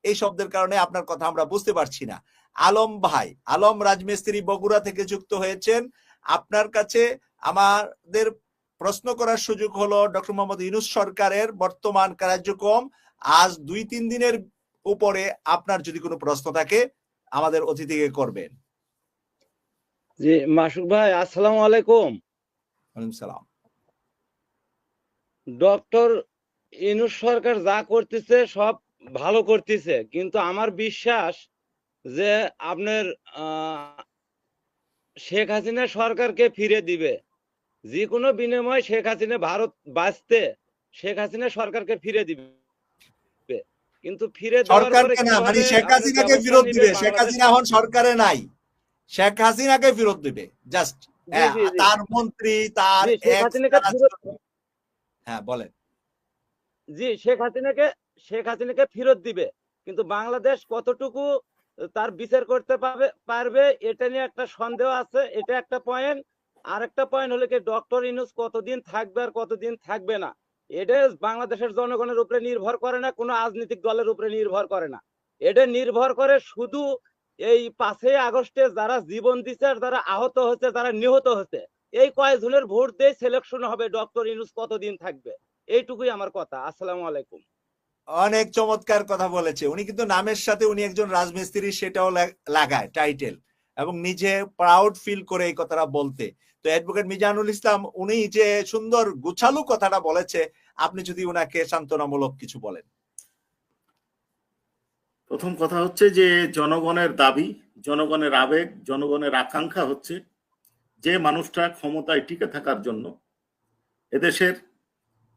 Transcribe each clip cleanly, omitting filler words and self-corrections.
এই শব্দের কারণে আপনার কথা আমরা বুঝতে পারছি না। আলম ভাই, আলম রাজমিস্ত্রি বগুড়া থেকে যুক্ত হয়েছেন। আপনার কাছে আমাদের প্রশ্ন করার সুযোগ হলো ডক্টর মোহাম্মদ ইউনূস সরকারের বর্তমান কার্যক্রম আজ 2-3 দিনের উপরে আপনার যদি কোনো প্রশ্ন থাকে আমাদের অতিথিকে করবেন। জি মাসুক ভাই, আসসালামু আলাইকুম। ওয়ালাইকুম সালাম। ডক্টর ইউনূস সরকার যা করতেছে সব ভালো করতেছে, কিন্তু আমার বিশ্বাস যে আপনার শেখ হাসিনা সরকারকে ফিরে দিবে। যে কোনো বিনিময়ে শেখ হাসিনা ভারত বাঁচতে শেখ হাসিনা সরকারকে ফিরে দিবে, কিন্তু ফিরে দেওয়ার পরে সরকারকে না, মানে শেখ হাসিনাকে ফেরত দিবে। শেখ হাসিনা এখন সরকারে নাই, শেখ হাসিনাকে ফেরত দিবে। জাস্ট তার মন্ত্রী, তার হ্যাঁ বলেন। জি, শেখ হাসিনাকে ফেরত দিবে, কিন্তু বাংলাদেশ কতটুকু তার বিচার করতে পারবে এটা নিয়ে একটা সন্দেহ আছে। এটা একটা পয়েন্ট। আর একটা পয়েন্ট হলো কি, ডক্টর ইউনূস কতদিন থাকবে আর কতদিন থাকবে না, এটা বাংলাদেশের জনগণের উপরে নির্ভর করে না, কোনো রাজনৈতিক দলের উপরে নির্ভর করে না। এটা নির্ভর করে শুধু এই 5ই আগস্টে যারা জীবন দিচ্ছে আর যারা আহত হচ্ছে, যারা নিহত হচ্ছে, এই কয়েকজনের ভোট দিয়ে সিলেকশন হবে ডক্টর ইউনূস কতদিন থাকবে। এইটুকুই আমার কথা। আসসালামু আলাইকুম। অনেক চমৎকার কথা বলেছে উনি, কিন্তু নামের সাথে উনি একজন রাজমিস্ত্রি সেটাও লাগায় টাইটেল, এবং নিজে প্রাউড ফিল করে এই কথাটা বলতে। তো অ্যাডভোকেট মিজানুল ইসলাম উনি যে সুন্দর গুছালু কথাটা বলেছে, আপনি যদি উনাকে সান্ত্বনামূলক কিছু বলেন। প্রথম কথা হচ্ছে যে জনগণের দাবি, জনগণের আবেগ, জনগণের আকাঙ্ক্ষা হচ্ছে যে মানুষটা ক্ষমতায় টিকে থাকার জন্য এদেশের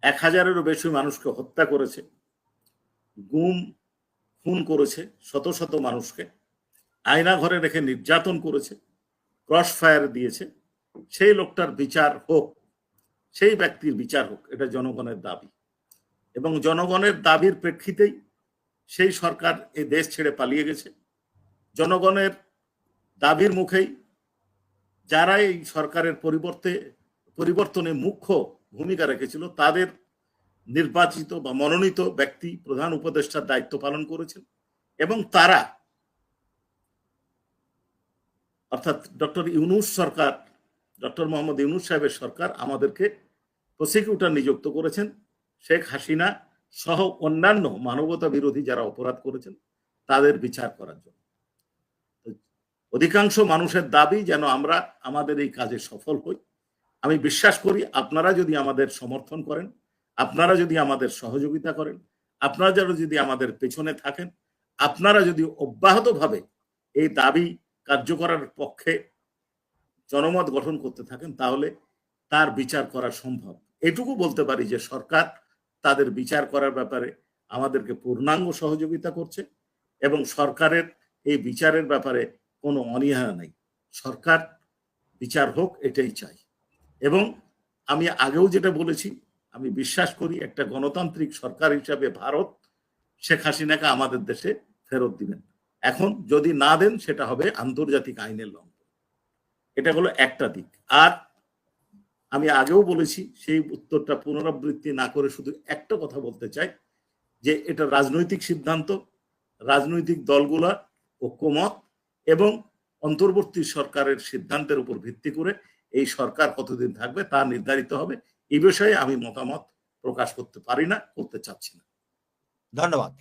1000-এরও বেশি মানুষকে হত্যা করেছে, গুম খুন করেছে, শত শত মানুষকে আয়না ঘরে রেখে নির্যাতন করেছে, ক্রস ফায়ার দিয়েছে, সেই লোকটার বিচার হোক, সেই ব্যক্তির বিচার হোক, এটা জনগণের দাবি। এবং জনগণের দাবির প্রেক্ষিতেই সেই সরকার এই দেশ ছেড়ে পালিয়ে গেছে। জনগণের দাবির মুখেই যারা এই সরকারের পরিবর্তনে মুখ্য ভূমিকা রেখেছিল তাদের নির্বাচিত বা মনোনীত ব্যক্তি প্রধান উপদেষ্টার দায়িত্ব পালন করেছেন, এবং তারা অর্থাৎ ডক্টর ইউনূস সরকার, ডক্টর মোহাম্মদ ইউনূস সাহেবের সরকার আমাদেরকে প্রসিকিউটর নিযুক্ত করেছেন শেখ হাসিনা সহ অন্যান্য মানবতা বিরোধী যারা অপরাধ করেছেন তাদের বিচার করার জন্য। অধিকাংশ মানুষের দাবি যেন আমরা আমাদের এই কাজে সফল হই। আমি বিশ্বাস করি আপনারা যদি আমাদের সমর্থন করেন, আপনারা যদি আমাদের সহযোগিতা করেন, আপনারা যদি আমাদের পেছনে থাকেন, আপনারা যদি অব্যাহতভাবে এই দাবি কার্যকরের পক্ষে জনমত গঠন করতে থাকেন, তাহলে তার বিচার করা সম্ভব। এটুকু বলতে পারি যে সরকার তাদের বিচার করার ব্যাপারে আমাদেরকে পূর্ণাঙ্গ সহযোগিতা করছে, এবং সরকারের এই বিচারের ব্যাপারে কোনো অনীহা নেই। সরকার বিচার হোক এটাই চাই। এবং আমি আগেও যেটা বলেছি, আমি বিশ্বাস করি একটা গণতান্ত্রিক সরকার হিসাবে ভারত শেখ হাসিনাকে আমাদের দেশে ফেরত দিবেন। এখন যদি না দেন সেটা হবে আন্তর্জাতিক আইনের লঙ্ঘন। এটা হলো একটা দিক। আর আমি আগেও বলেছি, সেই উত্তরটা পুনরাবৃত্তি না করে শুধু একটা কথা বলতে চাই যে এটা রাজনৈতিক সিদ্ধান্ত, রাজনৈতিক দলগুলা ঐক্যমত এবং অন্তর্বর্তী সরকারের সিদ্ধান্তের উপর ভিত্তি করে এই সরকার কতদিন থাকবে তা নির্ধারিত হবে। এই বিষয়ে আমি মতামত প্রকাশ করতে পারি না, করতে চাচ্ছি না। ধন্যবাদ।